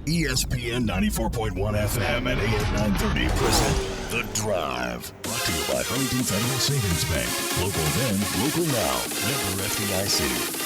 ESPN 94.1 FM and AM 930 present The Drive. Brought to you by Huntington Federal Savings Bank. Local then, local now. Member FDIC.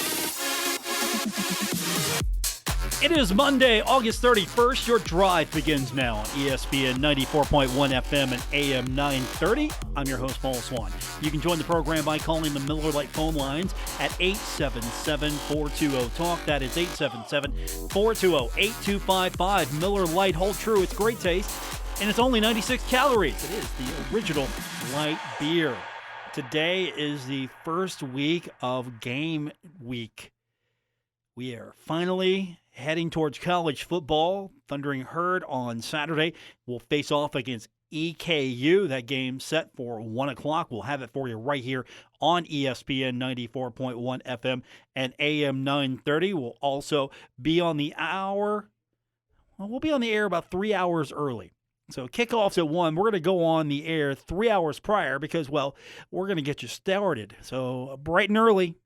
It is Monday, August 31st. Your drive begins now on ESPN 94.1 FM and AM 930. I'm your host, Paul Swann. You can join the program by calling the Miller Lite phone lines at 877-420-TALK. That is 877-420-8255. Miller Lite, hold true. It's great taste, and it's only 96 calories. It is the original light beer. Today is the first week of game week. We are finally heading towards college football. Thundering Herd on Saturday will face off against EKU. That game set for 1 o'clock. We'll have it for you right here on ESPN 94.1 FM and AM 930. We'll also be on the hour. Well, we'll be on the air about 3 hours early. So kickoff's at 1. We're going to go on the air 3 hours prior because, well, we're going to get you started. So bright and early.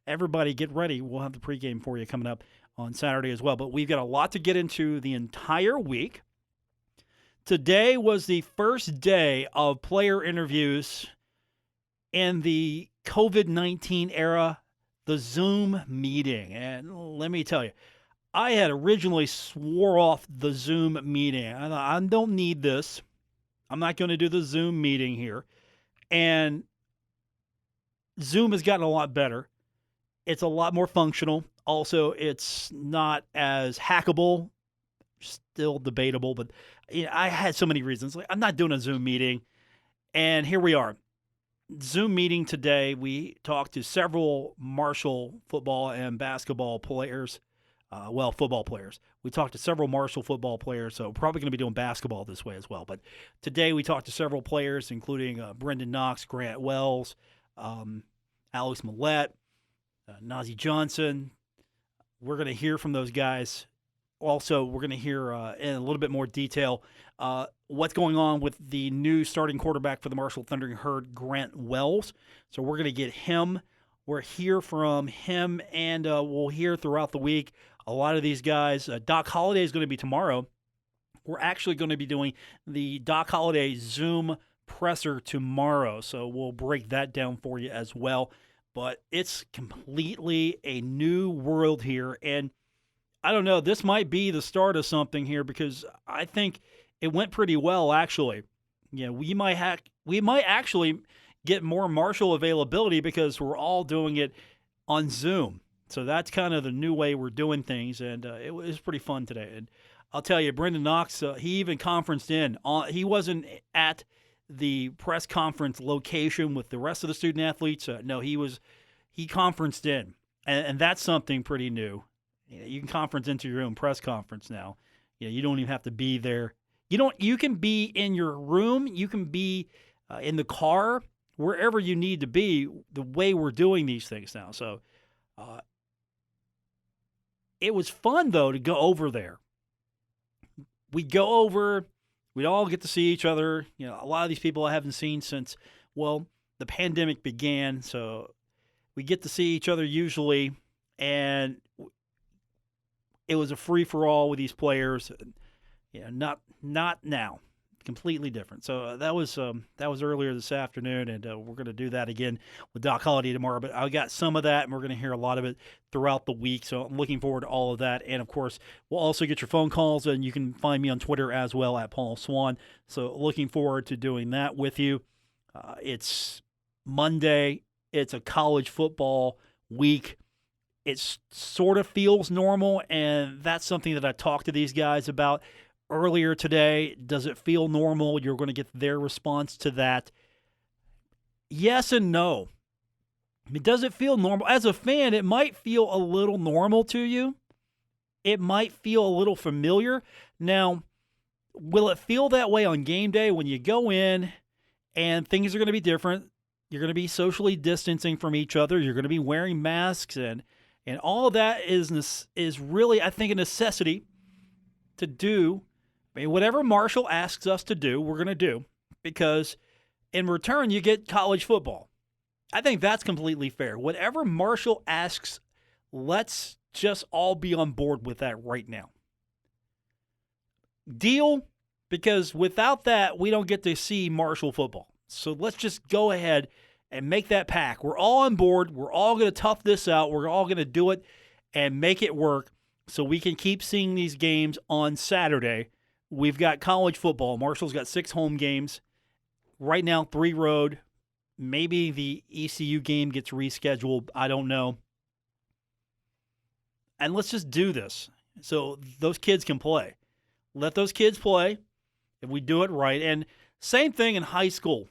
Everybody get ready. We'll have the pregame for you coming up on Saturday as well. But we've got a lot to get into the entire week. Today was the first day of player interviews in the COVID-19 era, the Zoom meeting. And let me tell you, I had originally swore off the Zoom meeting. I thought, I don't need this. I'm not going to do the Zoom meeting here. And Zoom has gotten a lot better. It's a lot more functional. Also, it's not as hackable. Still debatable, but I had so many reasons. I'm not doing a Zoom meeting, and here we are. Zoom meeting today. We talked to several Marshall football and basketball players. Football players. We talked to several Marshall football players, so probably going to be doing basketball this way as well. But today we talked to several players, including Brenden Knox, Grant Wells, Alex Mollette, Nazeeh Johnson. We're going to hear from those guys. Also, we're going to hear in a little bit more detail what's going on with the new starting quarterback for the Marshall Thundering Herd, Grant Wells. So we're going to get him. We'll hear from him, and we'll hear throughout the week a lot of these guys. Doc Holliday is going to be tomorrow. We're actually going to be doing the Doc Holliday Zoom presser tomorrow, so we'll break that down for you as well. But it's completely a new world here, and I don't know, this might be the start of something here because I think it went pretty well, actually. You know, we might actually get more Marshall availability because we're all doing it on Zoom. So that's kind of the new way we're doing things, and it was pretty fun today. And I'll tell you, Brenden Knox, he even conferenced in. He wasn't at the press conference location with the rest of the student athletes. No, he conferenced in, and that's something pretty new. You can conference into your own press conference now. You don't even have to be there. You can be in your room. You can be in the car, wherever you need to be, the way we're doing these things now. So it was fun, though, to go over there. We'd go over. We'd all get to see each other. A lot of these people I haven't seen since, the pandemic began. So we get to see each other usually, and it was a free-for-all with these players. Not now. Completely different. So that was earlier this afternoon, and we're going to do that again with Doc Holliday tomorrow. But I got some of that, and we're going to hear a lot of it throughout the week. So I'm looking forward to all of that. And, of course, we'll also get your phone calls, and you can find me on Twitter as well at Paul Swann. So looking forward to doing that with you. It's Monday. It's a college football week. It sort of feels normal, and that's something that I talked to these guys about earlier today. Does it feel normal? You're going to get their response to that. Yes and no. Does it feel normal? As a fan, it might feel a little normal to you. It might feel a little familiar. Now, will it feel that way on game day when you go in and things are going to be different? You're going to be socially distancing from each other. You're going to be wearing masks, and all of that is really, I think, a necessity to do. Whatever Marshall asks us to do, we're going to do, because in return, you get college football. I think that's completely fair. Whatever Marshall asks, let's just all be on board with that right now. Deal? Because without that, we don't get to see Marshall football. So let's just go ahead and make that pact. We're all on board. We're all going to tough this out. We're all going to do it and make it work so we can keep seeing these games on Saturday. We've got college football. Marshall's got 6 home games. Right now, 3 road. Maybe the ECU game gets rescheduled. I don't know. And let's just do this so those kids can play. Let those kids play if we do it right. And same thing in high school.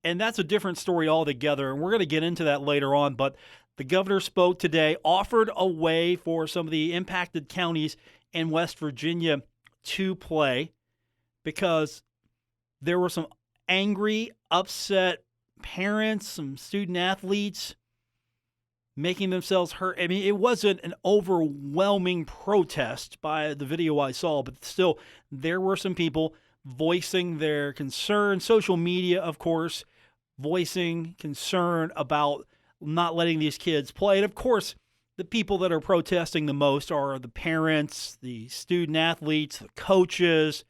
And that's a different story altogether. And we're going to get into that later on. But the governor spoke today, offered a way for some of the impacted counties in West Virginia to play because there were some angry, upset parents, some student athletes making themselves hurt. I mean, it wasn't an overwhelming protest by the video I saw, but still, there were some people voicing their concern. Social media, of course, voicing concern about not letting these kids play. And, of course, the people that are protesting the most are the parents, the student athletes, the coaches,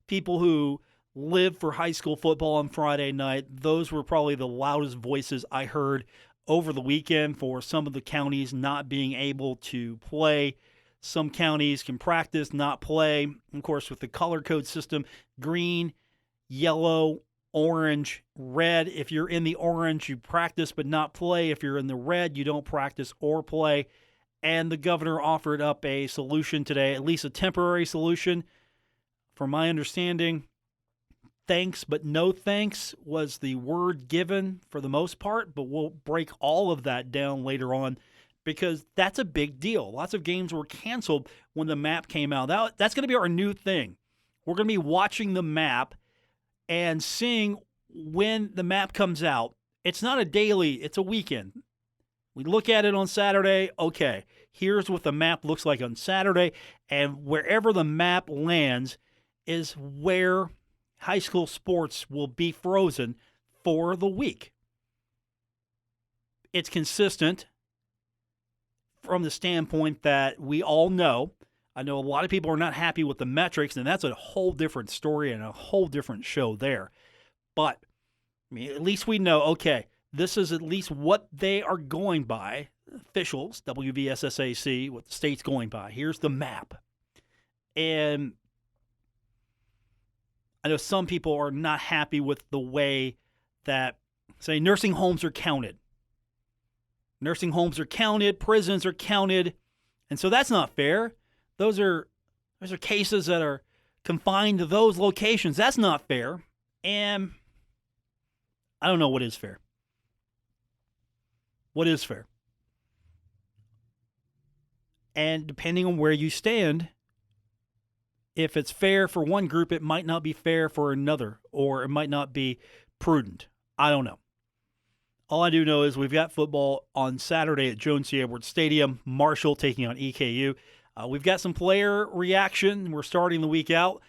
people who live for high school football on Friday night. Those were probably the loudest voices I heard over the weekend for some of the counties not being able to play. Some counties can practice, not play. Of course, with the color code system, green, yellow, orange, red. If you're in the orange, you practice but not play. If you're in the red, you don't practice or play. And the governor offered up a solution today, at least a temporary solution. From my understanding, thanks but no thanks was the word given for the most part, but we'll break all of that down later on because that's a big deal. Lots of games were canceled when the map came out. That's going to be our new thing. We're going to be watching the map and seeing when the map comes out. It's not a daily, it's a weekend. We look at it on Saturday, okay, here's what the map looks like on Saturday, and wherever the map lands is where high school sports will be frozen for the week. It's consistent from the standpoint that we all know. I know a lot of people are not happy with the metrics, and that's a whole different story and a whole different show there. But I mean, at least we know, okay, this is at least what they are going by. Officials, WVSSAC, what the state's going by. Here's the map. And I know some people are not happy with the way that, say, nursing homes are counted. Nursing homes are counted, prisons are counted, and so that's not fair. Those are cases that are confined to those locations. That's not fair, and I don't know what is fair. What is fair? And depending on where you stand, if it's fair for one group, it might not be fair for another, or it might not be prudent. I don't know. All I do know is we've got football on Saturday at Jones C. Edwards Stadium, Marshall taking on EKU. We've got some player reaction. We're starting the week out,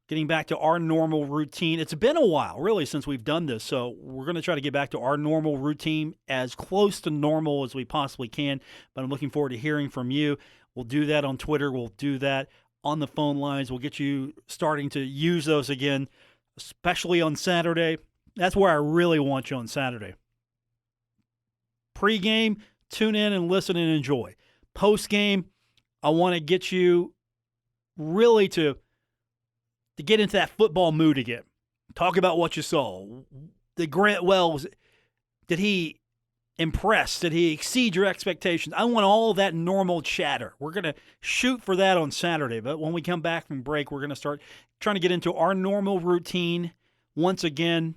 getting back to our normal routine. It's been a while, really, since we've done this, so we're going to try to get back to our normal routine as close to normal as we possibly can, but I'm looking forward to hearing from you. We'll do that on Twitter. We'll do that on the phone lines. We'll get you starting to use those again, especially on Saturday. That's where I really want you on Saturday. Pre-game, tune in and listen and enjoy. Post-game, I want to get you really to get into that football mood again. Talk about what you saw. Did Grant Wells, did he impress? Did he exceed your expectations? I want all that normal chatter. We're going to shoot for that on Saturday, but when we come back from break, we're going to start trying to get into our normal routine once again.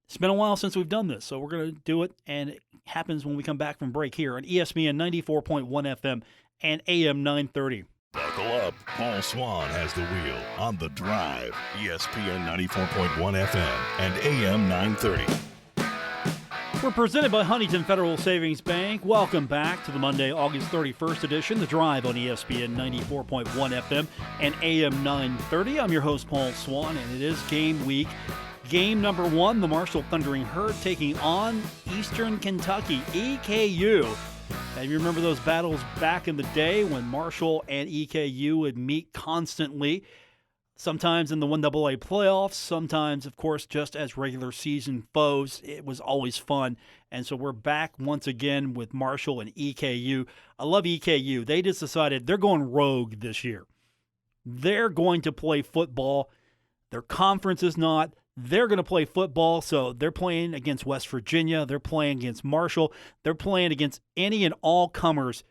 It's been a while since we've done this, so we're going to do it, and it happens when we come back from break here on ESPN 94.1 FM and AM 930. Buckle up. Paul Swann has the wheel on The Drive. ESPN 94.1 FM and AM 930. We're presented by Huntington Federal Savings Bank. Welcome back to the Monday, August 31st edition, The Drive on ESPN 94.1 FM and AM 930. I'm your host, Paul Swann, and it is game week. Game number 1, the Marshall Thundering Herd taking on Eastern Kentucky, EKU. And you remember those battles back in the day when Marshall and EKU would meet constantly. sometimes in the 1AA playoffs, sometimes, of course, just as regular season foes. It was always fun. And so we're back once again with Marshall and EKU. I love EKU. They just decided they're going rogue this year. They're going to play football. Their conference is not. They're going to play football, so they're playing against West Virginia. They're playing against Marshall. They're playing against any and all comers.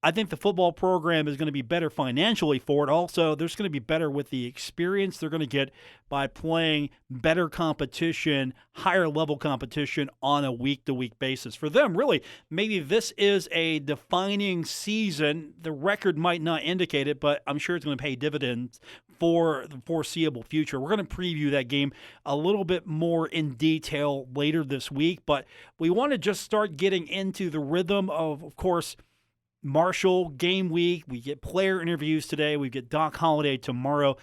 I think the football program is going to be better financially for it. Also, there's going to be better with the experience they're going to get by playing better competition, higher level competition on a week-to-week basis. For them, really, maybe this is a defining season. The record might not indicate it, but I'm sure it's going to pay dividends for the foreseeable future. We're going to preview that game a little bit more in detail later this week, but we want to just start getting into the rhythm of course, Marshall game week. We get player interviews today. We get Doc Holliday tomorrow,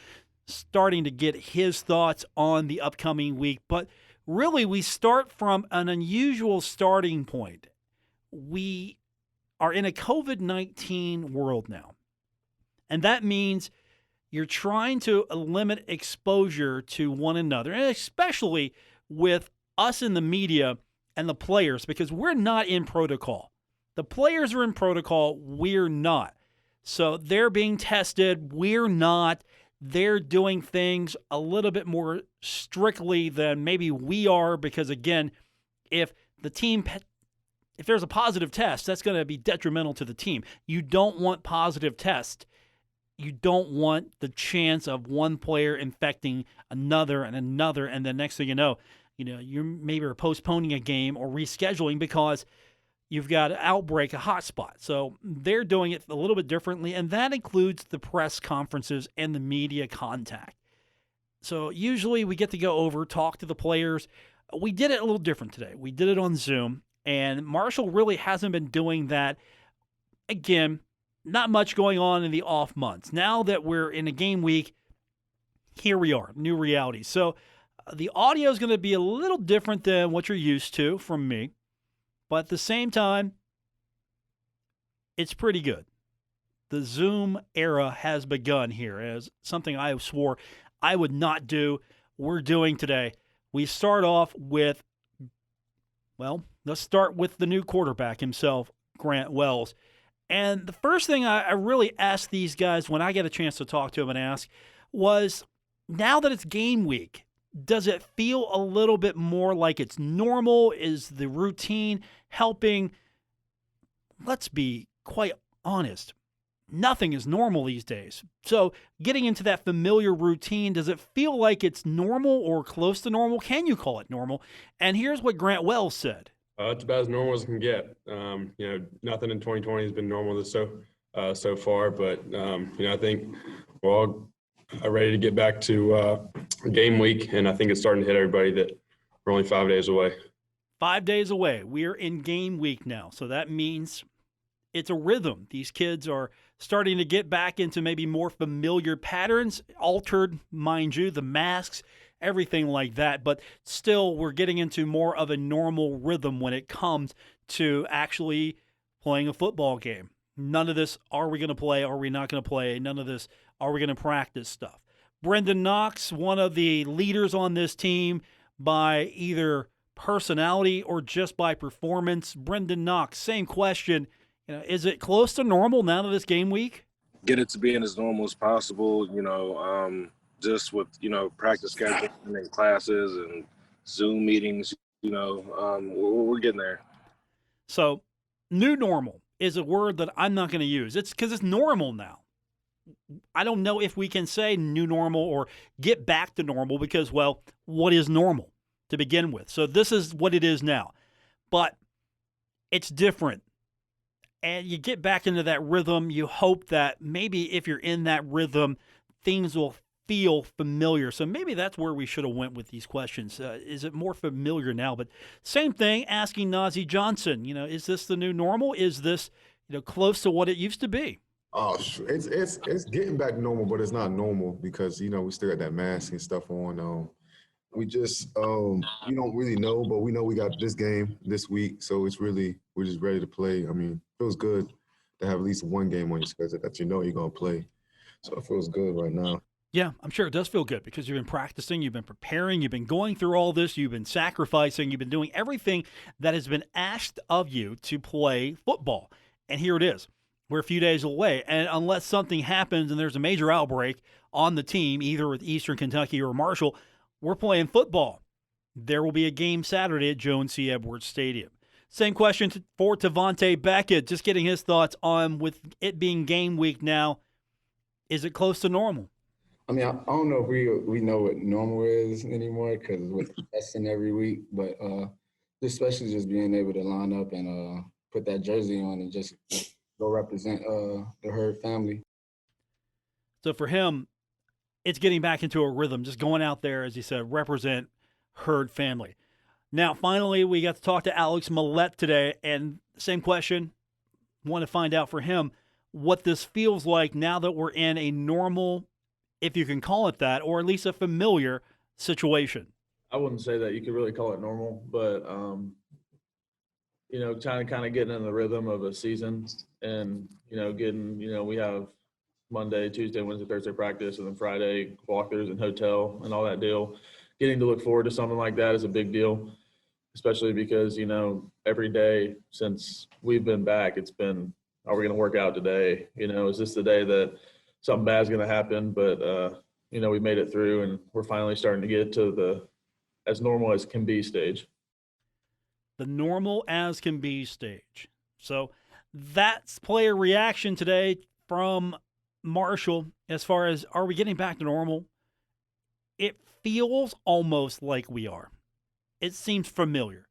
starting to get his thoughts on the upcoming week. But really, we start from an unusual starting point. We are in a COVID-19 world now, and that means you're trying to limit exposure to one another, and especially with us in the media and the players, because we're not in protocol. The players are in protocol. We're not. So they're being tested. We're not. They're doing things a little bit more strictly than maybe we are because, again, if there's a positive test, that's going to be detrimental to the team. You don't want positive tests. You don't want the chance of one player infecting another, and the next thing you know, you maybe are postponing a game or rescheduling because you've got an outbreak, a hotspot. So they're doing it a little bit differently, and that includes the press conferences and the media contact. So usually we get to go over, talk to the players. We did it a little different today. We did it on Zoom, and Marshall really hasn't been doing that. Again, not much going on in the off months. Now that we're in a game week, here we are, new reality. So the audio is going to be a little different than what you're used to from me. But at the same time, it's pretty good. The Zoom era has begun here as something I swore I would not do. We're doing today. We start off with, let's start with the new quarterback himself, Grant Wells. And the first thing I really asked these guys when I get a chance to talk to them and ask was, now that it's game week, does it feel a little bit more like it's normal? Is the routine helping? Let's be quite honest. Nothing is normal these days. So getting into that familiar routine, does it feel like it's normal or close to normal? Can you call it normal? And here's what Grant Wells said. It's about as normal as it can get. Nothing in 2020 has been normal so far, but I think we're all ready to get back to game week, and I think it's starting to hit everybody that we're only 5 days away. 5 days away. We're in game week now, so that means it's a rhythm. These kids are starting to get back into maybe more familiar patterns, altered, mind you, the masks, everything like that, but still we're getting into more of a normal rhythm when it comes to actually playing a football game. None of this, are we going to play, are we not going to play? None of this, are we going to practice stuff? Brenden Knox, one of the leaders on this team by either personality or just by performance. Brenden Knox, same question. Is it close to normal now to this game week? Get it to being as normal as possible, just with, practice scheduling and classes and Zoom meetings, we're getting there. So new normal is a word that I'm not going to use. It's because it's normal now. I don't know if we can say new normal or get back to normal because, what is normal to begin with? So this is what it is now. But it's different. And you get back into that rhythm. You hope that maybe if you're in that rhythm, things will feel familiar. So maybe that's where we should have went with these questions. Is it more familiar now? But same thing, asking Nazeeh Johnson, is this the new normal? Is this, close to what it used to be? Oh, it's getting back normal, but it's not normal because, we still got that mask and stuff on. We just, we don't really know, but we know we got this game this week. So we're just ready to play. I mean, it feels good to have at least one game on your schedule that you're going to play. So it feels good right now. Yeah, I'm sure it does feel good because you've been practicing, you've been preparing, you've been going through all this, you've been sacrificing, you've been doing everything that has been asked of you to play football. And here it is. We're a few days away. And unless something happens and there's a major outbreak on the team, either with Eastern Kentucky or Marshall, we're playing football. There will be a game Saturday at Jones C. Edwards Stadium. Same question for Tavante Beckett, just getting his thoughts on with it being game week now. Is it close to normal? I mean, I don't know if we know what normal is anymore because with testing every week, but especially just being able to line up and put that jersey on and just go represent the Herd family. So for him, it's getting back into a rhythm, just going out there, as you said, represent Herd family. Now, finally, we got to talk to Alex Mollette today, and same question, want to find out for him what this feels like now that we're in a normal, if you can call it that, or at least a familiar situation. I wouldn't say that you could really call it normal, but, kind of getting in the rhythm of a season and, we have Monday, Tuesday, Wednesday, Thursday practice, and then Friday walkthroughs and hotel and all that deal. Getting to look forward to something like that is a big deal, especially because, every day since we've been back, it's been, are we going to work out today? Is this the day that something bad's going to happen? But, we made it through and we're finally starting to get to the as normal as can be stage. The normal as can be stage. So that's player reaction today from Marshall as far as, are we getting back to normal? It feels almost like we are. It seems familiar.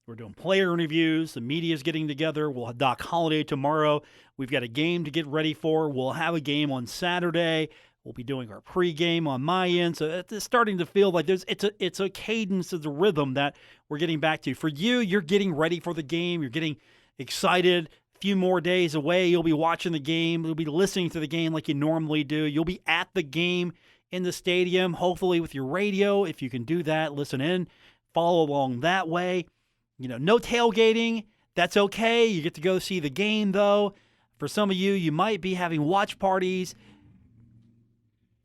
We're doing player interviews. The media's getting together. We'll have Doc Holliday tomorrow. We've got a game to get ready for. We'll have a game on Saturday. We'll be doing our pregame on my end. So it's starting to feel like it's a cadence of the rhythm that we're getting back to. For you, you're getting ready for the game. You're getting excited. A few more days away, you'll be watching the game. You'll be listening to the game like you normally do. You'll be at the game in the stadium, hopefully with your radio. If you can do that, listen in, follow along that way. No tailgating. That's okay. You get to go see the game, though. For some of you, you might be having watch parties.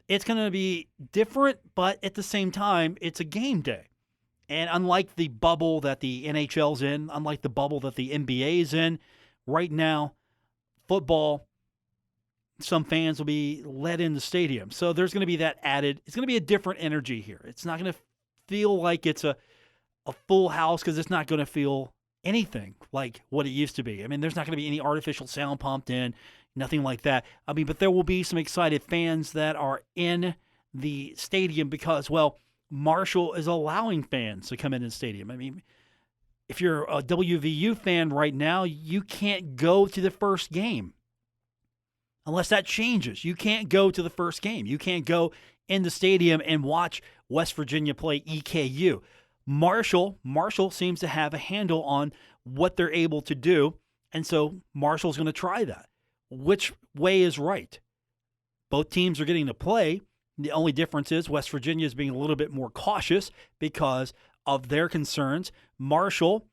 It's going to be different, but at the same time, it's a game day. And unlike the bubble that the NHL's in, unlike the bubble that the NBA is in, right now, football, some fans will be let in the stadium. So there's going to be that added, it's going to be a different energy here. It's not going to feel like it's a full house because it's not going to feel anything like what it used to be. I mean, there's not going to be any artificial sound pumped in, nothing like that. I mean, but there will be some excited fans that are in the stadium because, well, Marshall is allowing fans to come in the stadium. I mean, if you're a WVU fan right now, you can't go to the first game unless that changes. You can't go to the first game. You can't go in the stadium and watch West Virginia play EKU. Marshall seems to have a handle on what they're able to do, and so Marshall's going to try that. Which way is right? Both teams are getting to play. The only difference is West Virginia is being a little bit more cautious because of their concerns. Marshall,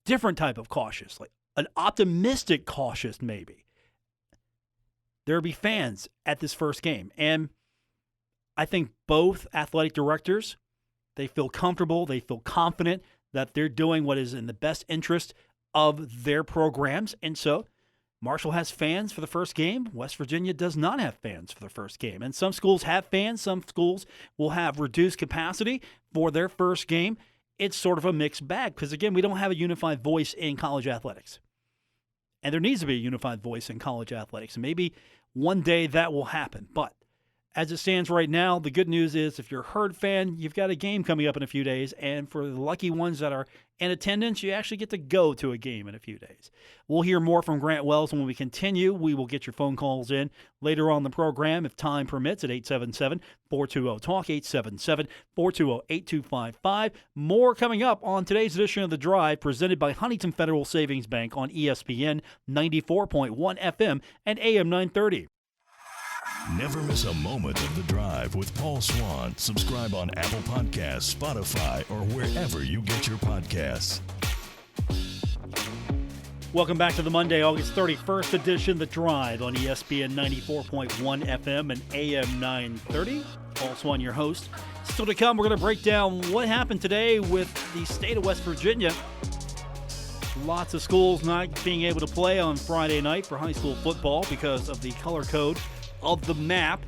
different type of cautious, like an optimistic cautious maybe. There will be fans at this first game, and I think both athletic directors, they feel comfortable, they feel confident that they're doing what is in the best interest of their programs. And so Marshall has fans for the first game. West Virginia does not have fans for the first game. And some schools have fans. Some schools will have reduced capacity for their first game. It's sort of a mixed bag because, again, we don't have a unified voice in college athletics. And there needs to be a unified voice in college athletics. And maybe one day that will happen. But as it stands right now, the good news is if you're a Herd fan, you've got a game coming up in a few days. And for the lucky ones that are in attendance, you actually get to go to a game in a few days. We'll hear more from Grant Wells when we continue. We will get your phone calls in later on the program if time permits at 877-420-TALK, 877-420-8255. More coming up on today's edition of The Drive, presented by Huntington Federal Savings Bank on ESPN 94.1 FM and AM 930. Never miss a moment of The Drive with Paul Swann. Subscribe on Apple Podcasts, Spotify, or wherever you get your podcasts. Welcome back to the Monday, August 31st edition, The Drive on ESPN 94.1 FM and AM 930. Paul Swann, your host. Still to come, we're going to break down what happened today with the state of West Virginia. Lots of schools not being able to play on Friday night for high school football because of the color code of the map.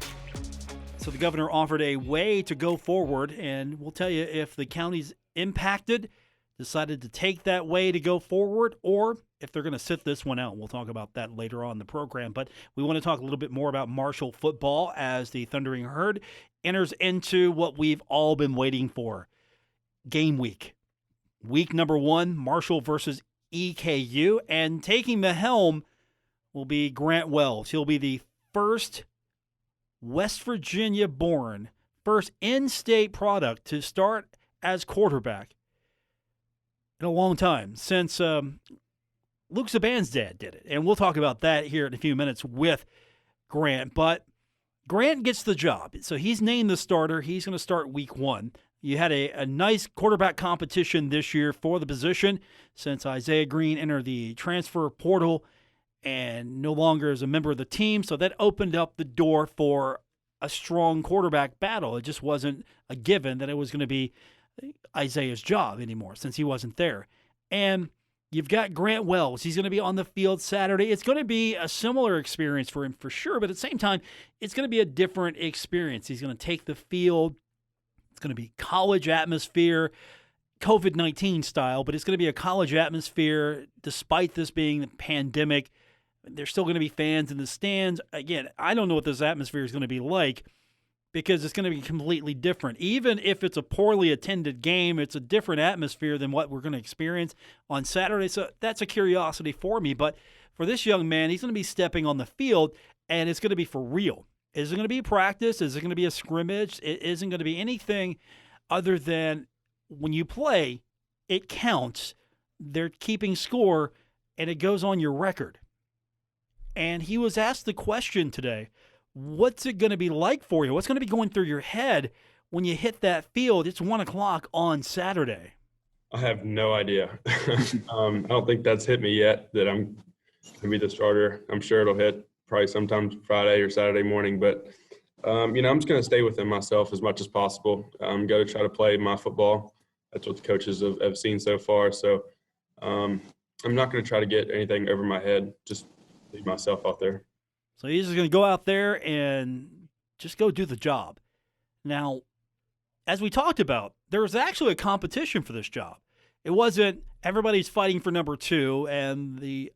So the governor offered a way to go forward, and we'll tell you if the counties impacted decided to take that way to go forward or if they're going to sit this one out. We'll talk about that later on in the program. But we want to talk a little bit more about Marshall football as the Thundering Herd enters into what we've all been waiting for. Game week. Week number 1, Marshall versus EKU. And taking the helm will be Grant Wells. He'll be the first West Virginia-born, first in-state product to start as quarterback in a long time, since Luke Saban's dad did it. And we'll talk about that here in a few minutes with Grant. But Grant gets the job. So he's named the starter. He's going to start week 1. You had a nice quarterback competition this year for the position since Isaiah Green entered the transfer portal and no longer is a member of the team. So that opened up the door for a strong quarterback battle. It just wasn't a given that it was going to be Isaiah's job anymore since he wasn't there. And you've got Grant Wells. He's going to be on the field Saturday. It's going to be a similar experience for him for sure, but at the same time, it's going to be a different experience. He's going to take the field. It's going to be college atmosphere, COVID-19 style, but it's going to be a college atmosphere despite this being the pandemic. There's still going to be fans in the stands. Again, I don't know what this atmosphere is going to be like, because it's going to be completely different. Even if it's a poorly attended game, it's a different atmosphere than what we're going to experience on Saturday. So that's a curiosity for me. But for this young man, he's going to be stepping on the field, and it's going to be for real. Is it going to be practice? Is it going to be a scrimmage? It isn't going to be anything other than when you play, it counts. They're keeping score, and it goes on your record. And he was asked the question today, what's it going to be like for you? What's going to be going through your head when you hit that field? It's 1 o'clock on Saturday. I have no idea. I don't think that's hit me yet that I'm going to be the starter. I'm sure it'll hit probably sometime Friday or Saturday morning. But, I'm just going to stay within myself as much as possible. I'm going to try to play my football. That's what the coaches have seen so far. So I'm not going to try to get anything over my head. Just leave myself out there. So he's just going to go out there and just go do the job. Now, as we talked about, there was actually a competition for this job. It wasn't everybody's fighting for number 2 and the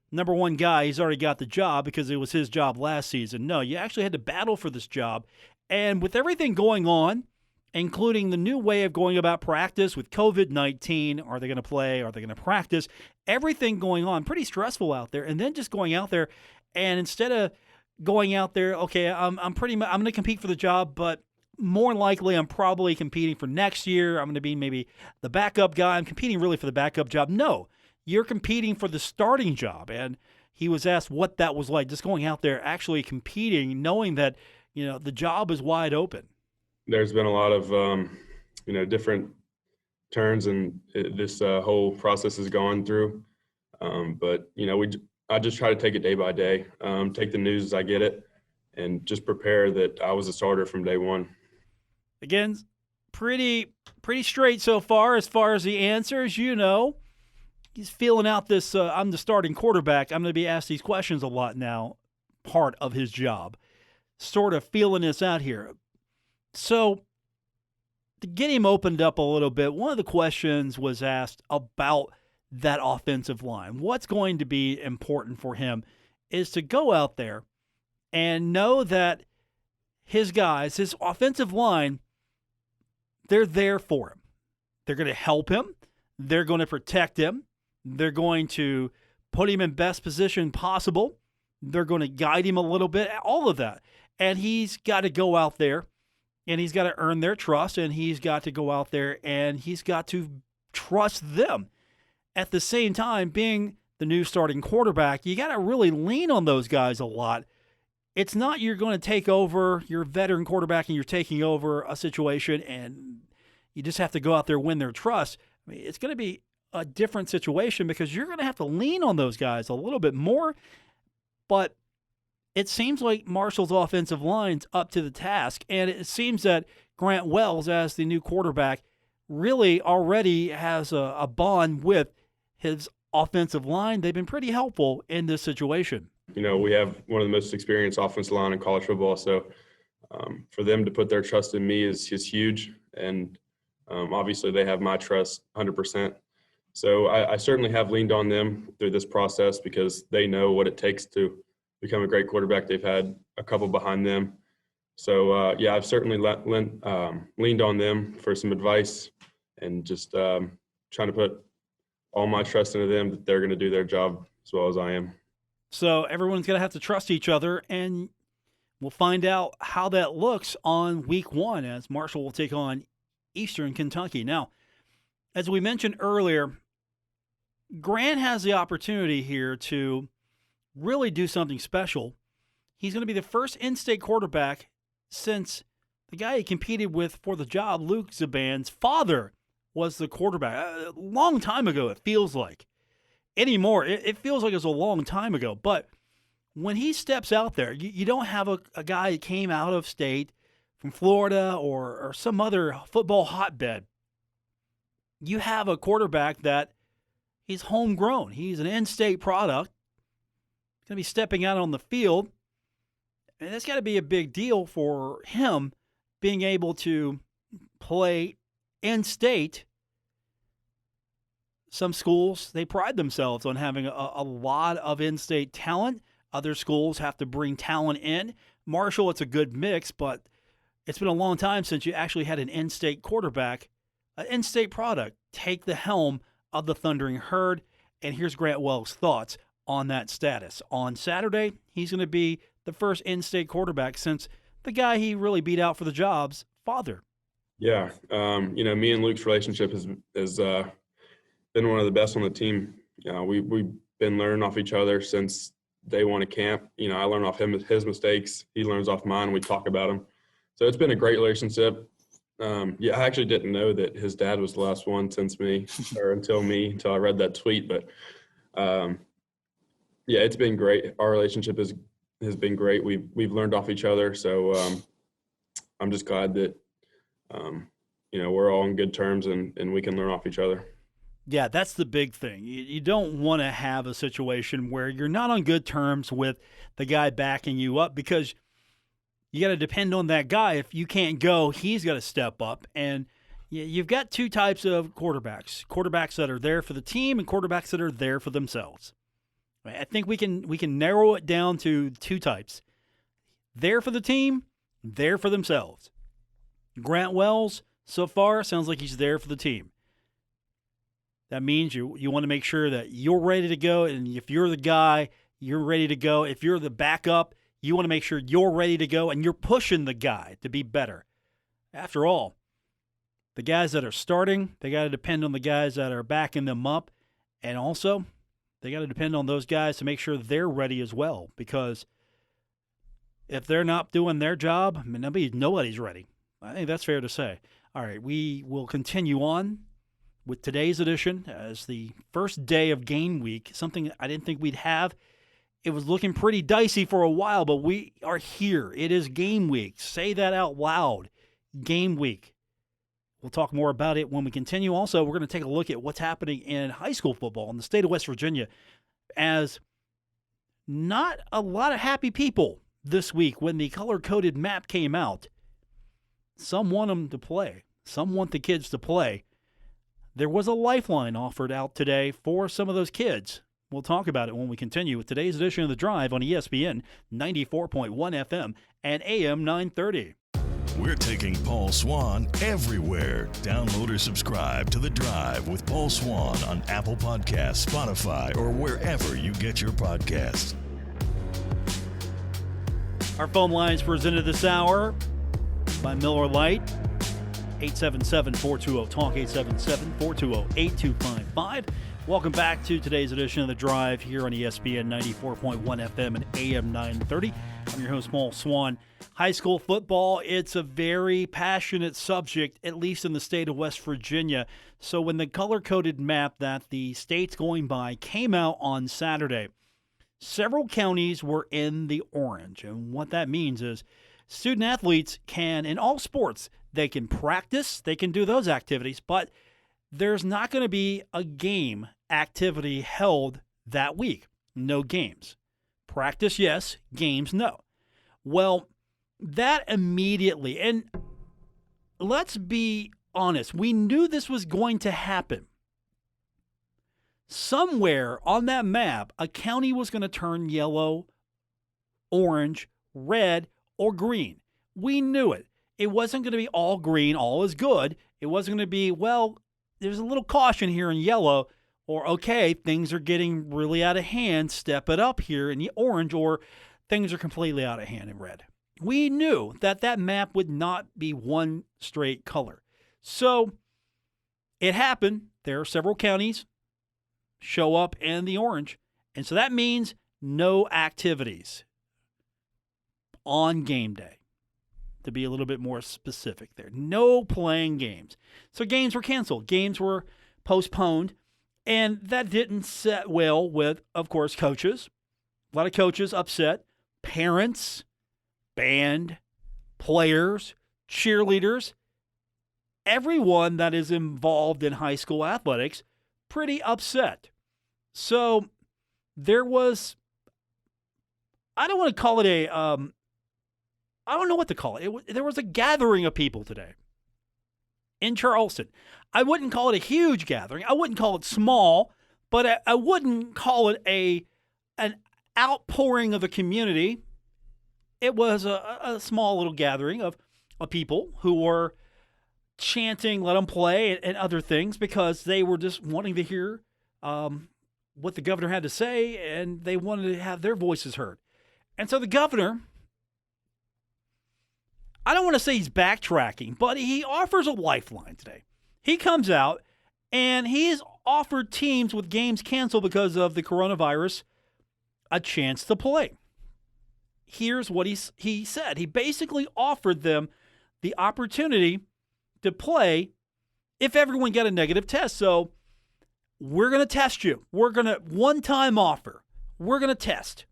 number 1 guy, he's already got the job because it was his job last season. No, you actually had to battle for this job. And with everything going on, including the new way of going about practice with COVID-19, are they going to play? Are they going to practice? Everything going on, pretty stressful out there. And then just going out there, and instead of going out there, okay, I'm going to compete for the job, but more likely I'm probably competing for next year. I'm going to be maybe the backup guy. I'm competing really for the backup job. No, you're competing for the starting job. And he was asked what that was like, just going out there, actually competing, knowing that, the job is wide open. There's been a lot of, different turns and this whole process has gone through. But, I just try to take it day by day, take the news as I get it, and just prepare that I was a starter from day one. Again, pretty straight so far as the answers. He's feeling out this, I'm the starting quarterback. I'm going to be asked these questions a lot now, part of his job. Sort of feeling this out here. So to get him opened up a little bit, one of the questions was asked about that offensive line. What's going to be important for him is to go out there and know that his guys, his offensive line, they're there for him. They're going to help him. They're going to protect him. They're going to put him in best position possible. They're going to guide him a little bit, all of that. And he's got to go out there and he's got to earn their trust, and he's got to go out there and he's got to trust them. At the same time, being the new starting quarterback, you got to really lean on those guys a lot. It's not you're going to take over your veteran quarterback and you're taking over a situation and you just have to go out there and win their trust. I mean, it's going to be a different situation because you're going to have to lean on those guys a little bit more. But it seems like Marshall's offensive line's up to the task, and it seems that Grant Wells, as the new quarterback, really already has a bond with his offensive line. They've been pretty helpful in this situation. We have one of the most experienced offensive line in college football, so for them to put their trust in me is huge, and obviously they have my trust 100%. So I certainly have leaned on them through this process because they know what it takes to become a great quarterback. They've had a couple behind them. So, I've certainly leaned on them for some advice and just trying to put all my trust into them that they're going to do their job as well as I am. So everyone's going to have to trust each other, and we'll find out how that looks on week 1 as Marshall will take on Eastern Kentucky. Now, as we mentioned earlier, Grant has the opportunity here to really do something special. He's going to be the first in-state quarterback since the guy he competed with for the job, Luke Zaban's father, was the quarterback. A long time ago, it feels like. Anymore, it feels like it was a long time ago. But when he steps out there, you don't have a guy that came out of state from Florida or some other football hotbed. You have a quarterback that he's homegrown. He's an in-state product. He's going to be stepping out on the field. And that's got to be a big deal for him being able to play in-state. Some schools, they pride themselves on having a lot of in-state talent. Other schools have to bring talent in. Marshall, it's a good mix, but it's been a long time since you actually had an in-state quarterback, an in-state product, take the helm of the Thundering Herd. And here's Grant Wells' thoughts on that status. On Saturday, he's going to be the first in-state quarterback since the guy he really beat out for the job's father. Yeah, me and Luke's relationship has been one of the best on the team. We've been learning off each other since day one of camp. I learn off his mistakes. He learns off mine. We talk about them. So it's been a great relationship. I actually didn't know that his dad was the last one until I read that tweet. But it's been great. Our relationship has been great. We've learned off each other. So I'm just glad that we're all on good terms and we can learn off each other. Yeah, that's the big thing. You don't want to have a situation where you're not on good terms with the guy backing you up because you got to depend on that guy. If you can't go, he's got to step up. And you've got two types of quarterbacks that are there for the team and quarterbacks that are there for themselves. I think we can narrow it down to two types. There for the team, there for themselves. Grant Wells, so far, sounds like he's there for the team. That means you want to make sure that you're ready to go, and if you're the guy, you're ready to go. If you're the backup, you want to make sure you're ready to go, and you're pushing the guy to be better. After all, the guys that are starting, they got to depend on the guys that are backing them up, and also they got to depend on those guys to make sure they're ready as well, because if they're not doing their job, nobody's ready. I think that's fair to say. All right, we will continue on with today's edition as the first day of game week, something I didn't think we'd have. It was looking pretty dicey for a while, but we are here. It is game week. Say that out loud. Game week. We'll talk more about it when we continue. Also, we're going to take a look at what's happening in high school football in the state of West Virginia, as not a lot of happy people this week when the color-coded map came out. Some want them to play. Some want the kids to play. There was a lifeline offered out today for some of those kids. We'll talk about it when we continue with today's edition of The Drive on ESPN 94.1 FM and AM 930. We're taking Paul Swann everywhere. Download or subscribe to The Drive with Paul Swann on Apple Podcasts, Spotify, or wherever you get your podcasts. Our phone lines presented this hour by Miller Lite. 877-420-TALK, 877-420-8255. Welcome back to today's edition of The Drive here on ESPN 94.1 FM and AM 930. I'm your host, Paul Swann. high school football, it's a very passionate subject, at least in the state of West Virginia. So when the color-coded map that the state's going by came out on Saturday, several counties were in the orange. And what that means is student athletes can, in all sports, they can practice, they can do those activities, but there's not going to be a game activity held that week. No games. Practice, yes. Games, no. Well, that immediately, and let's be honest, we knew this was going to happen. Somewhere on that map, a county was going to turn yellow, orange, red, or green. We knew it. It wasn't going to be all green, all is good. It wasn't going to be, well, there's a little caution here in yellow, or okay, things are getting really out of hand, step it up here in the orange, or things are completely out of hand in red. We knew that that map would not be one straight color. So it happened. There are several counties show up in the orange. And so that means no activities on game day, to be a little bit more specific there. No playing games. So games were canceled. Games were postponed. And that didn't set well with, of course, coaches. A lot of coaches upset. Parents, band, players, cheerleaders, everyone that is involved in high school athletics, pretty upset. So there was, I don't want to call it I don't know what to call it. There was a gathering of people today in Charleston. I wouldn't call it a huge gathering. I wouldn't call it small, but I wouldn't call it an outpouring of the community. It was a small little gathering of people who were chanting, let them play, and other things because they were just wanting to hear what the governor had to say, and they wanted to have their voices heard. And so the governor, I don't want to say he's backtracking, but he offers a lifeline today. He comes out, and he has offered teams with games canceled because of the coronavirus a chance to play. Here's what he said. He basically offered them the opportunity to play if everyone got a negative test. So we're going to test you. We're going to one-time offer. We're going to test.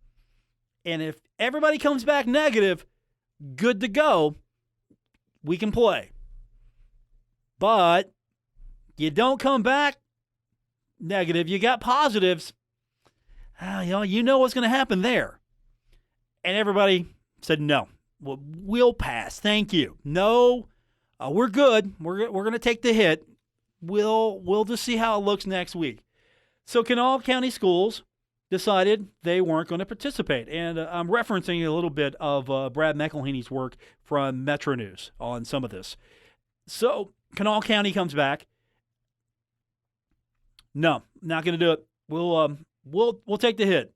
And if everybody comes back negative, good to go, we can play. But you don't come back negative, you got positives, you know what's going to happen there. And everybody said, no, we'll pass. Thank you. No, we're good. We're going to take the hit. We'll just see how it looks next week. So Kanawha County Schools decided they weren't going to participate. And I'm referencing a little bit of Brad McElhaney's work from Metro News on some of this. So Kanawha County comes back. No, not going to do it. We'll take the hit.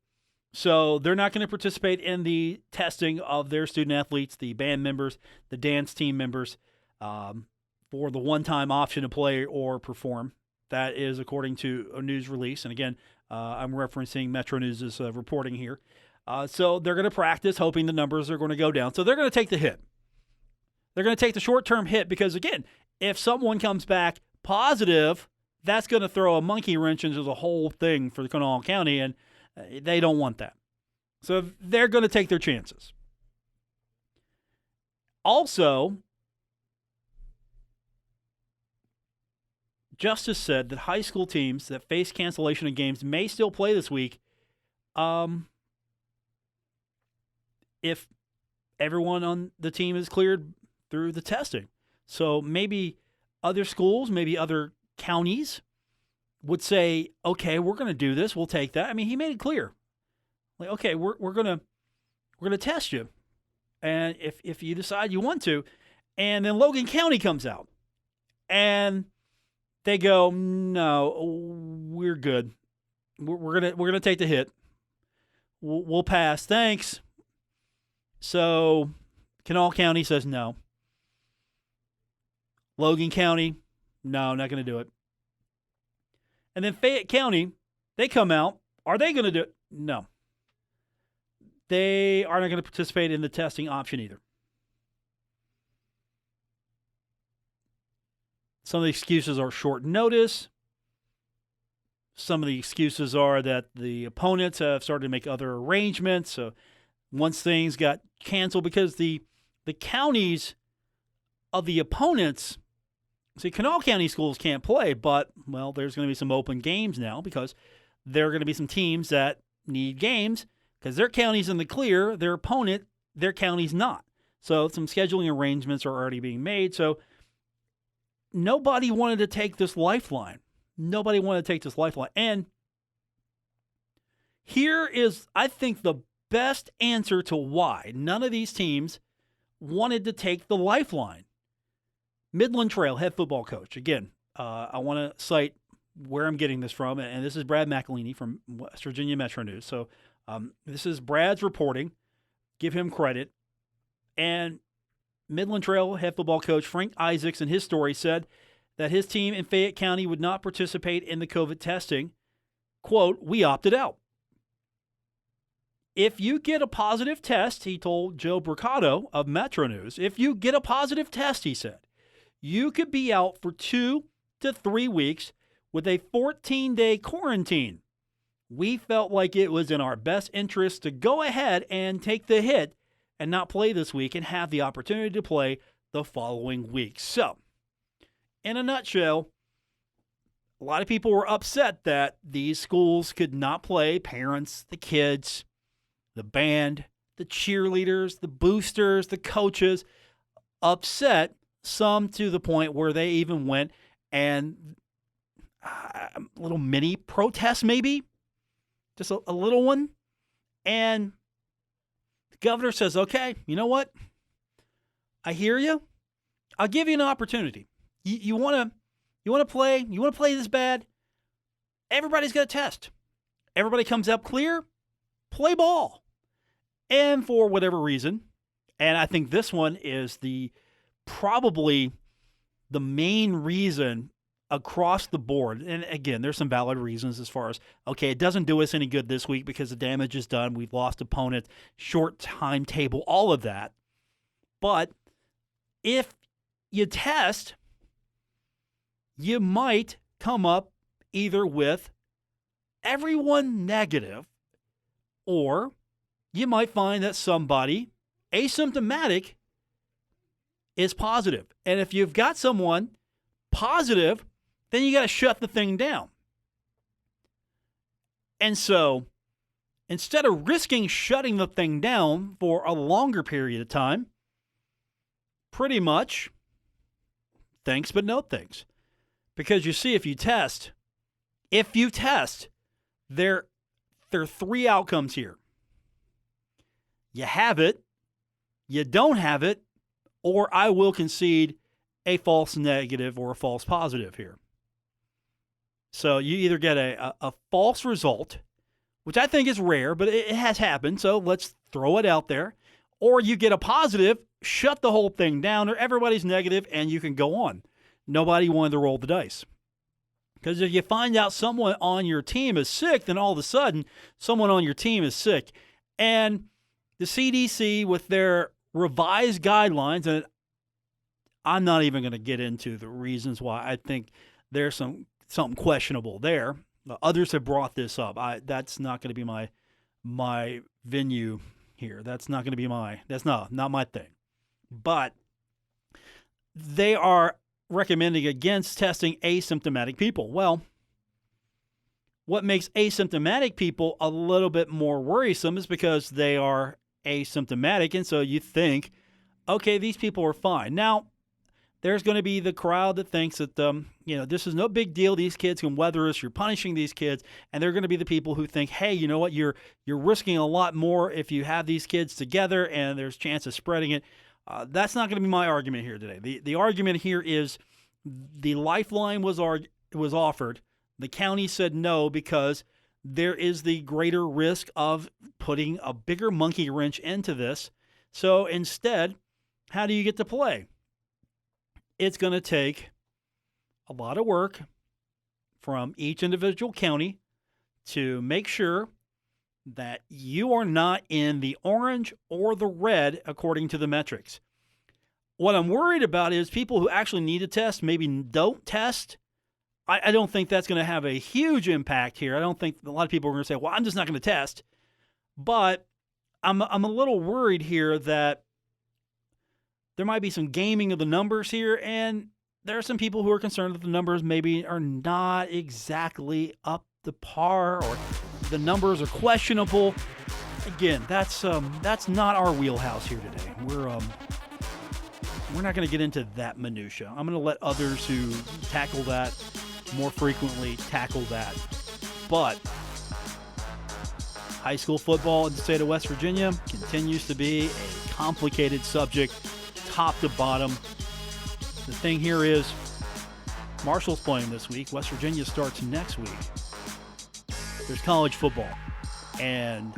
So they're not going to participate in the testing of their student athletes, the band members, the dance team members, for the one-time option to play or perform. That is according to a news release. And again, I'm referencing Metro News' reporting here. So they're going to practice, hoping the numbers are going to go down. So they're going to take the hit. They're going to take the short-term hit because, again, if someone comes back positive, that's going to throw a monkey wrench into the whole thing for Kanawha County, and they don't want that. So they're going to take their chances. Also, Justice said that high school teams that face cancellation of games may still play this week if everyone on the team is cleared through the testing. So maybe other schools, maybe other counties would say, okay, we're going to do this. We'll take that. I mean, he made it clear. Like, okay, we're going to test you. And if you decide you want to, and then Logan County comes out and they go, no, we're good. We're gonna take the hit. We'll pass. Thanks. So Kanawha County says no. Logan County, no, not going to do it. And then Fayette County, they come out. Are they going to do it? No. They are not going to participate in the testing option either. Some of the excuses are short notice. Some of the excuses are that the opponents have started to make other arrangements. So once things got canceled, because the counties of the opponents, see, Kanawha County schools can't play, but, well, there's going to be some open games now because there are going to be some teams that need games because their county's in the clear, their opponent, their county's not. So some scheduling arrangements are already being made. So nobody wanted to take this lifeline. Nobody wanted to take this lifeline. And here is, I think, the best answer to why none of these teams wanted to take the lifeline. Midland Trail head football coach. Again, I want to cite where I'm getting this from, and this is Brad McElhaney from West Virginia Metro News. So this is Brad's reporting. Give him credit. And Midland Trail head football coach Frank Isaacs in his story said that his team in Fayette County would not participate in the COVID testing. Quote, "We opted out. If you get a positive test," he told Joe Bricado of Metro News, "if you get a positive test," he said, "you could be out for 2 to 3 weeks with a 14-day quarantine. We felt like it was in our best interest to go ahead and take the hit and not play this week and have the opportunity to play the following week." So, in a nutshell, a lot of people were upset that these schools could not play. Parents, the kids, the band, the cheerleaders, the boosters, the coaches, upset, some to the point where they even went and a little mini protest maybe, just a little one. And the governor says, okay, you know what? I hear you. I'll give you an opportunity. You want to play? You want to play this bad? Everybody's got a test. Everybody comes up clear, play ball. And for whatever reason, and I think this one is probably the main reason across the board, and again, there's some valid reasons as far as, okay, it doesn't do us any good this week because the damage is done. We've lost opponents, short timetable, all of that. But if you test, you might come up either with everyone negative, or you might find that somebody asymptomatic is positive. And if you've got someone positive, then you got to shut the thing down. And so instead of risking shutting the thing down for a longer period of time, pretty much thanks but no thanks. Because you see, if you test, there are 3 outcomes here. You have it, you don't have it, or I will concede a false negative or a false positive here. So you either get a false result, which I think is rare, but it has happened, so let's throw it out there, or you get a positive, shut the whole thing down, or everybody's negative, and you can go on. Nobody wanted to roll the dice. Because if you find out someone on your team is sick, then all of a sudden, someone on your team is sick. And the CDC, with their revised guidelines, and I'm not even going to get into the reasons why I think there's something questionable there. Others have brought this up. That's not going to be my venue here. That's not going to be that's not my thing. But they are recommending against testing asymptomatic people. Well, what makes asymptomatic people a little bit more worrisome is because they are asymptomatic, and so you think, okay, these people are fine. Now, there's going to be the crowd that thinks that this is no big deal. These kids can weather us. You're punishing these kids, and they're going to be the people who think, hey, you know what? You're risking a lot more if you have these kids together, and there's a chance of spreading it. That's not going to be my argument here today. The argument here is the lifeline was offered. The county said no because there is the greater risk of putting a bigger monkey wrench into this. So instead, how do you get to play? It's going to take a lot of work from each individual county to make sure that you are not in the orange or the red according to the metrics. What I'm worried about is people who actually need to test maybe don't test. I don't think that's going to have a huge impact here. I don't think a lot of people are going to say, well, I'm just not going to test. But I'm a little worried here that there might be some gaming of the numbers here, and there are some people who are concerned that the numbers maybe are not exactly up to par, or the numbers are questionable. Again, that's not our wheelhouse here today. We're not going to get into that minutia. I'm going to let others who tackle that more frequently tackle that. But high school football in the state of West Virginia continues to be a complicated subject, top to bottom. The thing here is Marshall's playing this week. West Virginia starts next week. There's college football, and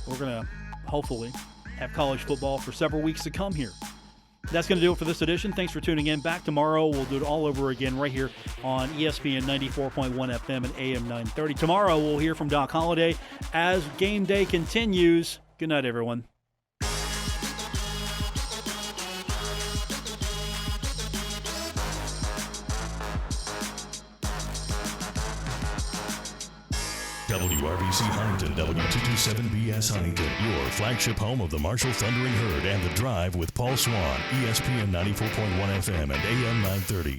we're going to hopefully have college football for several weeks to come here. That's going to do it for this edition. Thanks for tuning in. Back tomorrow. We'll do it all over again right here on ESPN 94.1 FM and AM 930. Tomorrow we'll hear from Doc Holliday as game day continues. Good night, everyone. WRBC Huntington, W227BS Huntington, your flagship home of the Marshall Thundering Herd and The Drive with Paul Swann, ESPN 94.1 FM and AM 930.